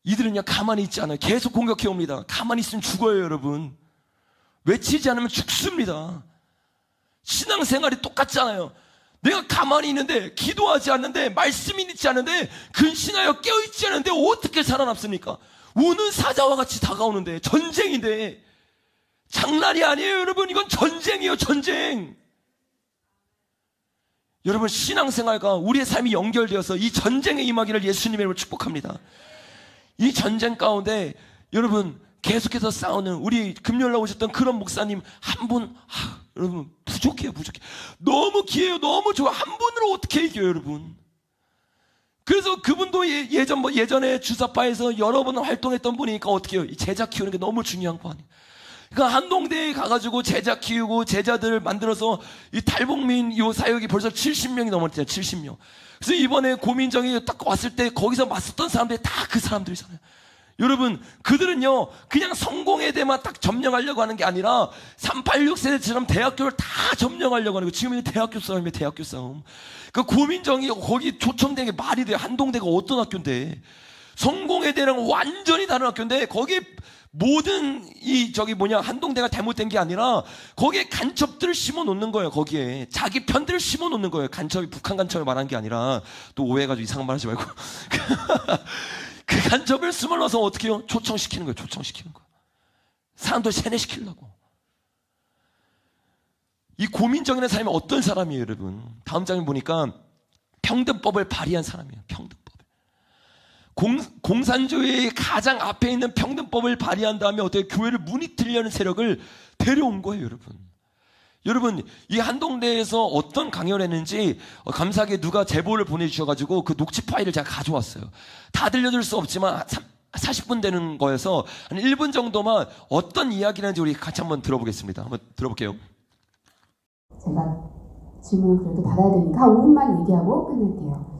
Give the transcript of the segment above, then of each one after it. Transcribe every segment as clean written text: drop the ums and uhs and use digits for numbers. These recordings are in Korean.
이들은요 가만히 있지 않아요. 계속 공격해 옵니다. 가만히 있으면 죽어요, 여러분. 외치지 않으면 죽습니다. 신앙생활이 똑같잖아요. 내가 가만히 있는데, 기도하지 않는데, 말씀이 있지 않은데, 근신하여 깨어있지 않은데 어떻게 살아남습니까? 우는 사자와 같이 다가오는데, 전쟁인데, 장난이 아니에요, 여러분. 이건 전쟁이에요, 전쟁. 여러분, 신앙생활과 우리의 삶이 연결되어서 이 전쟁에 임하기를 예수님의 이름으로 축복합니다. 이 전쟁 가운데 여러분 계속해서 싸우는 우리 금요일날 오셨던 그런 목사님 한 분, 여러분 부족해요, 부족해. 너무 귀해요, 너무 좋아. 한 분으로 어떻게 이겨요, 여러분? 그래서 그분도 예전에 주사파에서 여러 번 활동했던 분이니까 어떻게 해요? 이 제자 키우는 게 너무 중요한 거 아니에요? 그러니까 한동대에 가가지고 제자 키우고 제자들 만들어서 이 탈북민 요 사역이 벌써 70명이 넘었대요. 70명. 그래서 이번에 고민정이 딱 왔을 때 거기서 맞섰던 사람들이 다 그 사람들이잖아요. 여러분, 그들은요 그냥 성공에 대해만 딱 점령하려고 하는 게 아니라 386 세대처럼 대학교를 다 점령하려고 하는 거예요. 지금 대학교 싸움이에요, 대학교 싸움. 그 고민정이 거기 초청된 게 말이 돼요. 한동대가 어떤 학교인데, 성공에 대한 완전히 다른 학교인데 거기에 모든 한동대가 잘못된 게 아니라 거기에 간첩들을 심어 놓는 거예요. 거기에 자기 편들을 심어 놓는 거예요. 간첩이 북한 간첩을 말한 게 아니라, 또 오해해가지고 이상한 말 하지 말고 그 간첩을 심어 넣어서 어떻게 해요? 초청시키는 거예요. 초청시키는 거예요. 사람들 세뇌시키려고. 이 고민정이라는 사람이 어떤 사람이에요, 여러분? 다음 장면 보니까 평등법을 발휘한 사람이에요. 평등법. 공산주의의 가장 앞에 있는 평등법을 발휘한 다음에 어떻게 교회를 무너뜨리려는 세력을 데려온 거예요, 여러분. 여러분, 이 한동대에서 어떤 강연을 했는지 감사하게 누가 제보를 보내주셔가지고 그 녹취 파일을 제가 가져왔어요. 다 들려줄 수 없지만 40분 되는 거여서 한 1분 정도만 어떤 이야기를 하는지 우리 같이 한번 들어보겠습니다. 한번 들어볼게요. 제가 질문을 그래도 받아야 되니까 5분만 얘기하고 끝낼게요.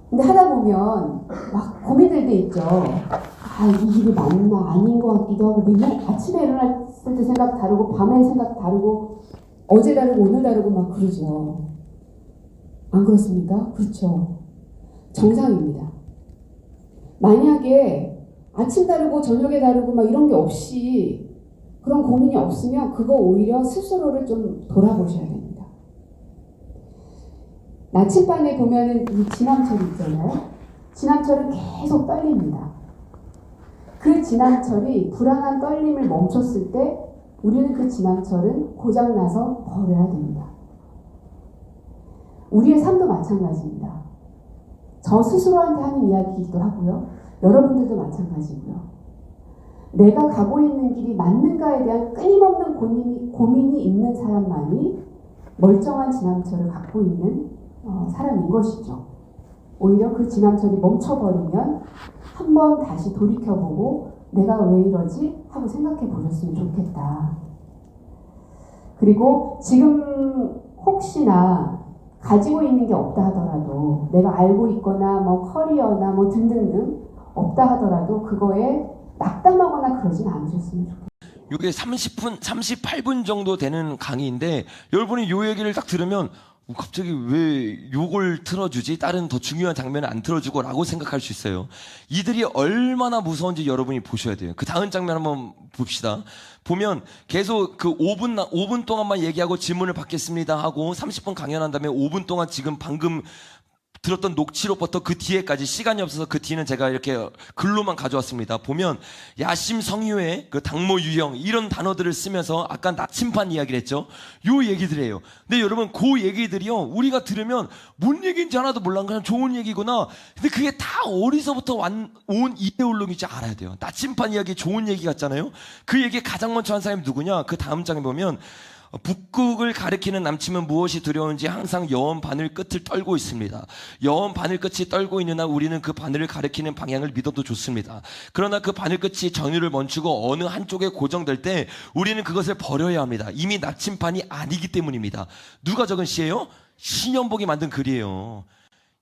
근데 하다 보면 막 고민될 때 있죠. 이 길이 맞나 아닌 것 같기도 하고, 매일 아침에 일어났을 때 생각 다르고 밤에 생각 다르고 어제 다르고 오늘 다르고 막 그러죠. 안 그렇습니까? 그렇죠. 정상입니다. 만약에 아침 다르고 저녁에 다르고 막 이런 게 없이, 그런 고민이 없으면 그거 오히려 스스로를 좀 돌아보셔야 됩니다. 나침반에 보면은 이 진함철이 있잖아요. 진함철은 계속 떨립니다. 그 진함철이 불안한 떨림을 멈췄을 때 우리는 그 진함철은 고장나서 버려야 됩니다. 우리의 삶도 마찬가지입니다. 저 스스로한테 하는 이야기이기도 하고요. 여러분들도 마찬가지고요. 내가 가고 있는 길이 맞는가에 대한 끊임없는 고민이 있는 사람만이 멀쩡한 진함철을 갖고 있는 사람인 것이죠. 오히려 그 진함철이 멈춰버리면 한번 다시 돌이켜보고 내가 왜 이러지? 하고 생각해 보셨으면 좋겠다. 그리고 지금 혹시나 가지고 있는 게 없다 하더라도, 내가 알고 있거나 커리어나 등등등 없다 하더라도 그거에 낙담하거나 그러진 않으셨으면 좋겠다. 이게 30분, 38분 정도 되는 강의인데, 여러분이 이 얘기를 딱 들으면 갑자기 왜 요걸 틀어주지? 다른 더 중요한 장면을 안 틀어주고 라고 생각할 수 있어요. 이들이 얼마나 무서운지 여러분이 보셔야 돼요. 그 다음 장면 한번 봅시다. 보면 계속 그 5분 동안만 얘기하고 질문을 받겠습니다 하고 30분 강연한 다음에 5분 동안 지금 방금 들었던 녹취록부터 그 뒤에까지, 시간이 없어서 그 뒤는 제가 이렇게 글로만 가져왔습니다. 보면 야심 성유회, 그 당모 유형, 이런 단어들을 쓰면서 아까 나침반 이야기를 했죠. 요 얘기들이에요. 근데 여러분, 그 얘기들이요, 우리가 들으면 뭔 얘기인지 하나도 몰라. 그냥 좋은 얘기구나. 근데 그게 다 어디서부터 온 이데올로기인지 알아야 돼요. 나침반 이야기 좋은 얘기 같잖아요. 그 얘기 가장 먼저 한 사람이 누구냐? 그 다음 장에 보면 북극을 가리키는 남침은 무엇이 두려운지 항상 여원 바늘 끝을 떨고 있습니다. 여원 바늘 끝이 떨고 있는 한 우리는 그 바늘을 가리키는 방향을 믿어도 좋습니다. 그러나 그 바늘 끝이 전율을 멈추고 어느 한쪽에 고정될 때 우리는 그것을 버려야 합니다. 이미 나침반이 아니기 때문입니다. 누가 적은 시예요? 신연복이 만든 글이에요.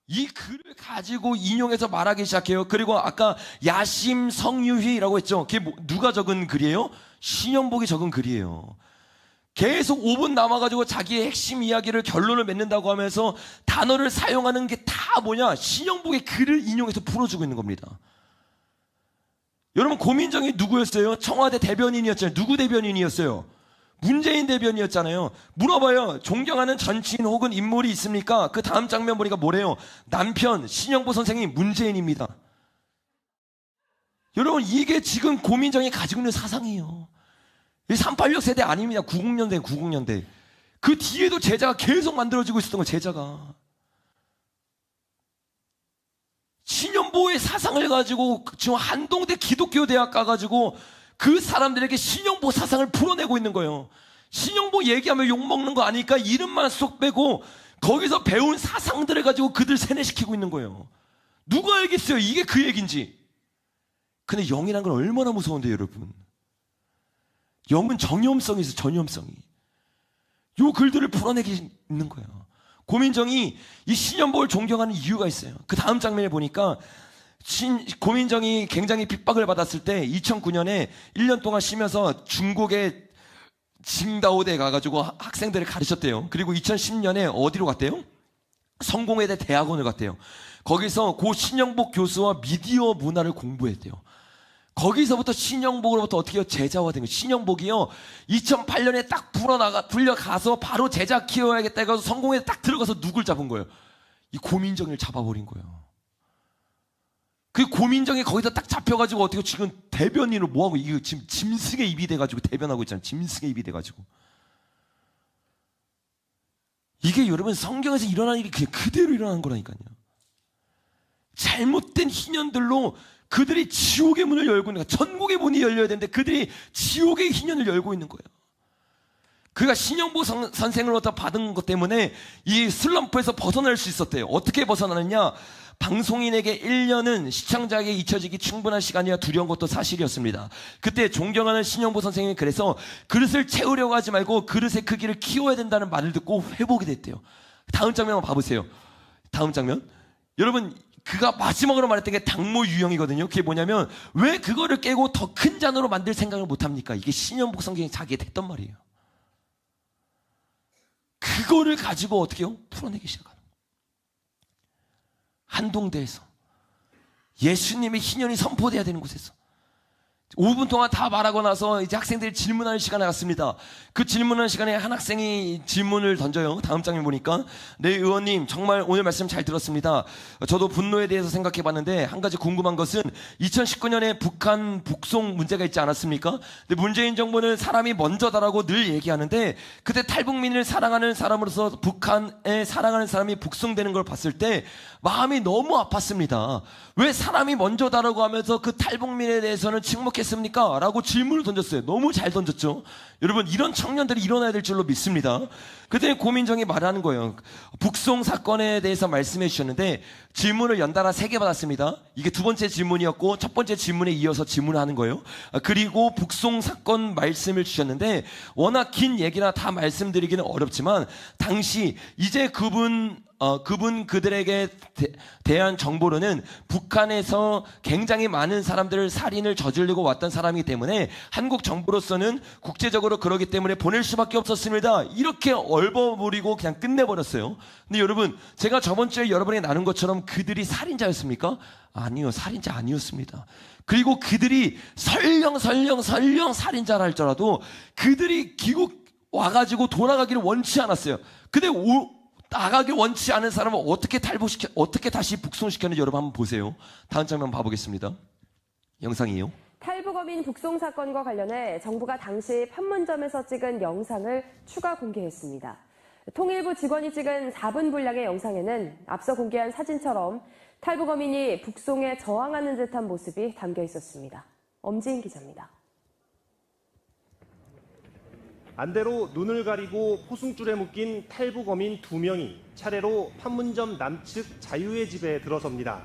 이 글을 가지고 인용해서 말하기 시작해요. 그리고 아까 야심 성유희라고 했죠. 그게 누가 적은 글이에요? 신연복이 적은 글이에요. 계속 5분 남아가지고 자기의 핵심 이야기를, 결론을 맺는다고 하면서 단어를 사용하는 게 다 뭐냐? 신영복의 글을 인용해서 풀어주고 있는 겁니다. 여러분, 고민정이 누구였어요? 청와대 대변인이었잖아요. 누구 대변인이었어요? 문재인 대변인이었잖아요. 물어봐요. 존경하는 정치인 혹은 인물이 있습니까? 그 다음 장면 보니까 뭐래요? 남편 신영보 선생이 문재인입니다. 여러분, 이게 지금 고민정이 가지고 있는 사상이에요. 이 386 세대 아닙니다. 90년대, 90년대. 그 뒤에도 제자가 계속 만들어지고 있었던 거예요, 제자가. 신영보의 사상을 가지고 지금 한동대 기독교 대학 가가지고 그 사람들에게 신영보 사상을 풀어내고 있는 거예요. 신영보 얘기하면 욕먹는 거 아니까 이름만 쏙 빼고 거기서 배운 사상들을 가지고 그들 세뇌시키고 있는 거예요. 누가 알겠어요? 이게 그 얘기인지. 근데 영이란 건 얼마나 무서운데요, 여러분. 영은 정염성이 있어요, 전염성이. 요 글들을 풀어내기 있는 거예요. 고민정이 이 신영보를 존경하는 이유가 있어요. 그 다음 장면에 보니까 고민정이 굉장히 핍박을 받았을 때 2009년에 1년 동안 쉬면서 중국의 징다오대에 가가지고 학생들을 가르쳤대요. 그리고 2010년에 어디로 갔대요? 성공회대 대학원을 갔대요. 거기서 고 신영복 교수와 미디어 문화를 공부했대요. 거기서부터 신영복으로부터 어떻게 해요? 제자화된 거예요. 신영복이요, 2008년에 딱 불려가서 바로 제자 키워야겠다 해서 성공회대 딱 들어가서 누굴 잡은 거예요? 이 고민정을 잡아버린 거예요. 그 고민정이 거기다 딱 잡혀가지고 어떻게 지금 대변인으로 뭐하고, 이거 지금 짐승의 입이 돼가지고 대변하고 있잖아요. 짐승의 입이 돼가지고. 이게 여러분 성경에서 일어나는 일이 그냥 그대로 일어나는 거라니까요. 잘못된 희년들로 그들이 지옥의 문을 열고 있는 거예요. 천국의 문이 열려야 되는데 그들이 지옥의 희년을 열고 있는 거예요. 그가 신영보 선생으로부터 받은 것 때문에 이 슬럼프에서 벗어날 수 있었대요. 어떻게 벗어나느냐? 방송인에게 1년은 시청자에게 잊혀지기 충분한 시간이라 두려운 것도 사실이었습니다. 그때 존경하는 신영보 선생님이 그래서 그릇을 채우려고 하지 말고 그릇의 크기를 키워야 된다는 말을 듣고 회복이 됐대요. 다음 장면 한번 봐보세요. 다음 장면. 여러분, 그가 마지막으로 말했던 게 당모 유형이거든요. 그게 뭐냐면, 왜 그거를 깨고 더 큰 잔으로 만들 생각을 못합니까? 이게 신영복 선생이 자기가 했던 말이에요. 그거를 가지고 어떻게 해요? 풀어내기 시작하는 거예요. 한동대에서 예수님의 희년이 선포돼야 되는 곳에서 5분 동안 다 말하고 나서 이제 학생들이 질문하는 시간에 갔습니다. 그 질문하는 시간에 한 학생이 질문을 던져요. 다음 장면 보니까, 네, 의원님 정말 오늘 말씀 잘 들었습니다. 저도 분노에 대해서 생각해 봤는데 한 가지 궁금한 것은 2019년에 북한 북송 문제가 있지 않았습니까? 근데 문재인 정부는 사람이 먼저다라고 늘 얘기하는데, 그때 탈북민을 사랑하는 사람으로서 북한에 사랑하는 사람이 북송되는 걸 봤을 때 마음이 너무 아팠습니다. 왜 사람이 먼저다라고 하면서 그 탈북민에 대해서는 침묵했습니까? 라고 질문을 던졌어요. 너무 잘 던졌죠. 여러분, 이런 청년들이 일어나야 될 줄로 믿습니다. 그때 고민정이 말하는 거예요. 북송 사건에 대해서 말씀해 주셨는데 질문을 연달아 3개 받았습니다. 이게 두 번째 질문이었고 첫 번째 질문에 이어서 질문을 하는 거예요. 그리고 북송 사건 말씀을 주셨는데 워낙 긴 얘기나 다 말씀드리기는 어렵지만, 당시 이제 그들에게 대한 정보로는 북한에서 굉장히 많은 사람들을 살인을 저지르고 왔던 사람이기 때문에 한국 정부로서는 국제적으로 그러기 때문에 보낼 수밖에 없었습니다. 이렇게 얼버무리고 그냥 끝내버렸어요. 근데 여러분, 제가 저번 주에 여러분에게 나눈 것처럼 그들이 살인자였습니까? 아니요, 살인자 아니었습니다. 그리고 그들이 설령 살인자라 할지라도 그들이 귀국 와가지고 돌아가기를 원치 않았어요. 근데 나가길 원치 않은 사람을 어떻게 다시 북송시켰는지 여러분 한번 보세요. 다음 장면 봐보겠습니다. 영상이에요. 탈북어민 북송 사건과 관련해 정부가 당시 판문점에서 찍은 영상을 추가 공개했습니다. 통일부 직원이 찍은 4분 분량의 영상에는 앞서 공개한 사진처럼 탈북어민이 북송에 저항하는 듯한 모습이 담겨 있었습니다. 엄지인 기자입니다. 안대로 눈을 가리고 포승줄에 묶인 탈북어민 2명이 차례로 판문점 남측 자유의 집에 들어섭니다.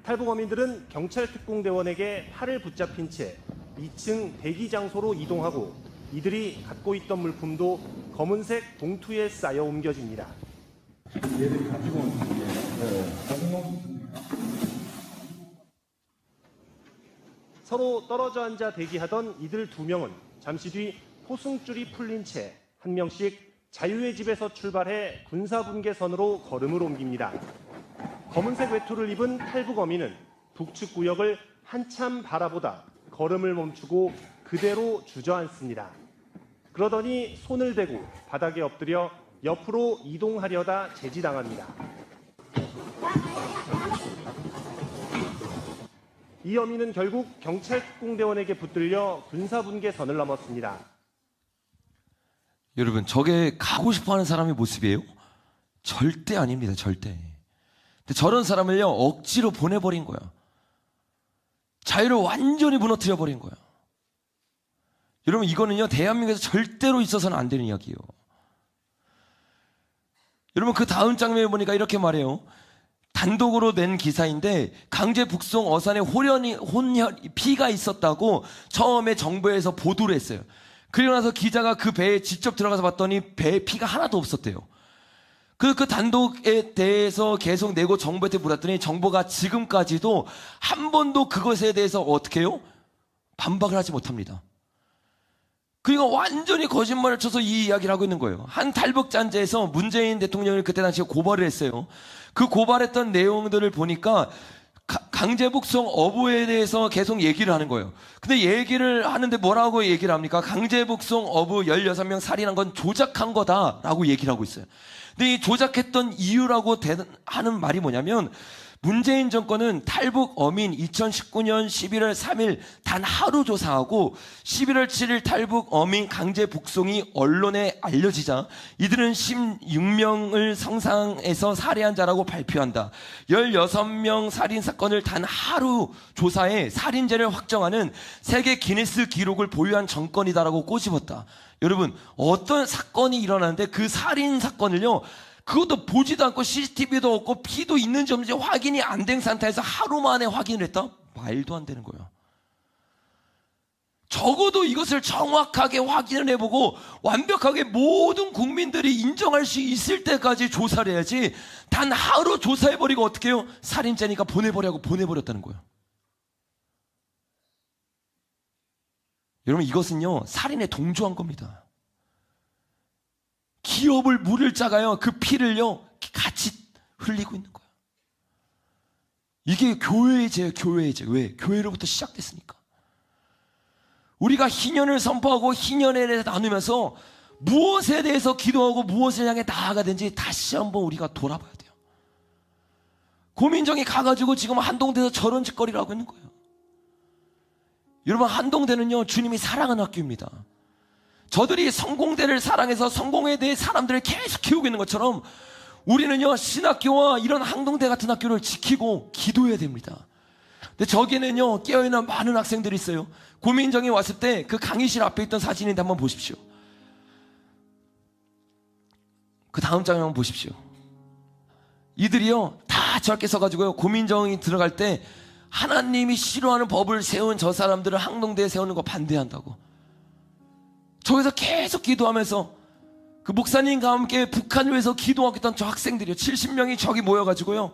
탈북어민들은 경찰 특공대원에게 팔을 붙잡힌 채 2층 대기 장소로 이동하고 이들이 갖고 있던 물품도 검은색 봉투에 쌓여 옮겨집니다. 얘들이 가지고 온 게 서로 떨어져 앉아 대기하던 이들 2명은 잠시 뒤 포승줄이 풀린 채 한 명씩 자유의 집에서 출발해 군사분계선으로 걸음을 옮깁니다. 검은색 외투를 입은 탈북어민은 북측 구역을 한참 바라보다 걸음을 멈추고 그대로 주저앉습니다. 그러더니 손을 대고 바닥에 엎드려 옆으로 이동하려다 제지당합니다. 이 혐의는 결국 경찰특공대원에게 붙들려 군사분계선을 넘었습니다. 여러분, 저게 가고 싶어하는 사람의 모습이에요? 절대 아닙니다. 절대. 근데 저런 사람을요 억지로 보내버린 거야. 자유를 완전히 무너뜨려 버린 거야. 여러분, 이거는요 대한민국에서 절대로 있어서는 안 되는 이야기예요. 여러분, 그 다음 장면에 보니까 이렇게 말해요. 단독으로 낸 기사인데 강제 북송 어선에 피가 있었다고 처음에 정부에서 보도를 했어요. 그리고 나서 기자가 그 배에 직접 들어가서 봤더니 배에 피가 하나도 없었대요. 그 단독에 대해서 계속 내고 정부한테 물었더니 정부가 지금까지도 한 번도 그것에 대해서 어떻게 해요? 반박을 하지 못합니다. 그러니까 완전히 거짓말을 쳐서 이 이야기를 하고 있는 거예요. 한 탈북잔재에서 문재인 대통령을 그때 당시에 고발을 했어요. 그 고발했던 내용들을 보니까 강제북송 어부에 대해서 계속 얘기를 하는 거예요. 근데 얘기를 하는데 뭐라고 얘기를 합니까? 강제북송 어부 16명 살인한 건 조작한 거다라고 얘기를 하고 있어요. 근데 이 조작했던 이유라고 하는 말이 뭐냐면, 문재인 정권은 탈북 어민 2019년 11월 3일 단 하루 조사하고 11월 7일 탈북 어민 강제 북송이 언론에 알려지자 이들은 16명을 성상에서 살해한 자라고 발표한다. 16명 살인 사건을 단 하루 조사해 살인죄를 확정하는 세계 기네스 기록을 보유한 정권이다라고 꼬집었다. 여러분, 어떤 사건이 일어나는데 그 살인 사건을요 그것도 보지도 않고 CCTV도 없고 피도 있는지 없는지 확인이 안 된 상태에서 하루 만에 확인을 했다? 말도 안 되는 거예요. 적어도 이것을 정확하게 확인을 해보고 완벽하게 모든 국민들이 인정할 수 있을 때까지 조사를 해야지, 단 하루 조사해버리고 어떻게 해요? 살인죄니까 보내버리고 보내버렸다는 거예요. 여러분, 이것은요 살인에 동조한 겁니다. 기업을 물을 자가요 그 피를요 같이 흘리고 있는 거예요. 이게 교회의 죄예요. 교회의 죄. 왜? 교회로부터 시작됐으니까. 우리가 희년을 선포하고 희년에 대해서 나누면서 무엇에 대해서 기도하고 무엇을 향해 나아가든지 다시 한번 우리가 돌아봐야 돼요. 고민정이 가가지고 지금 한동대에서 저런 짓거리를 하고 있는 거예요. 여러분, 한동대는요 주님이 사랑하는 학교입니다. 저들이 성공대를 사랑해서 성공에 대해 사람들을 계속 키우고 있는 것처럼 우리는요 신학교와 이런 한동대 같은 학교를 지키고 기도해야 됩니다. 근데 저기는요 깨어있는 많은 학생들이 있어요. 고민정이 왔을 때 그 강의실 앞에 있던 사진인데 한번 보십시오. 그 다음 장면 한번 보십시오. 이들이요 다 저렇게 서가지고요 고민정이 들어갈 때 하나님이 싫어하는 법을 세운 저 사람들을 항동대에 세우는 거 반대한다고 저기서 계속 기도하면서, 그 목사님과 함께 북한을 위해서 기도하고 있던 저 학생들이요 70명이 저기 모여가지고요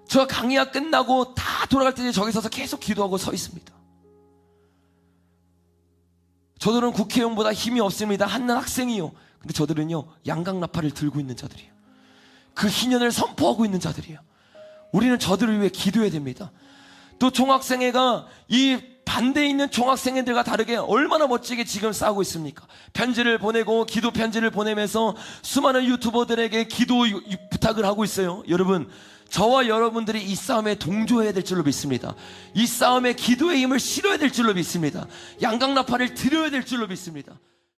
저 강의가 끝나고 다 돌아갈 때 저기 서서 계속 기도하고 서 있습니다. 저들은 국회의원보다 힘이 없습니다. 한 학생이요. 근데 저들은요 양강나팔을 들고 있는 자들이에요. 그 희년을 선포하고 있는 자들이에요. 우리는 저들을 위해 기도해야 됩니다. 또 종학생회가 이 반대에 있는 종학생회들과 다르게 얼마나 멋지게 지금 싸우고 있습니까? 편지를 보내고 기도 편지를 보내면서 수많은 유튜버들에게 기도 부탁을 하고 있어요. 여러분, 저와 여러분들이 이 싸움에 동조해야 될 줄로 믿습니다. 이 싸움에 기도의 힘을 실어야 될 줄로 믿습니다. 양강나팔을 드려야 될 줄로 믿습니다.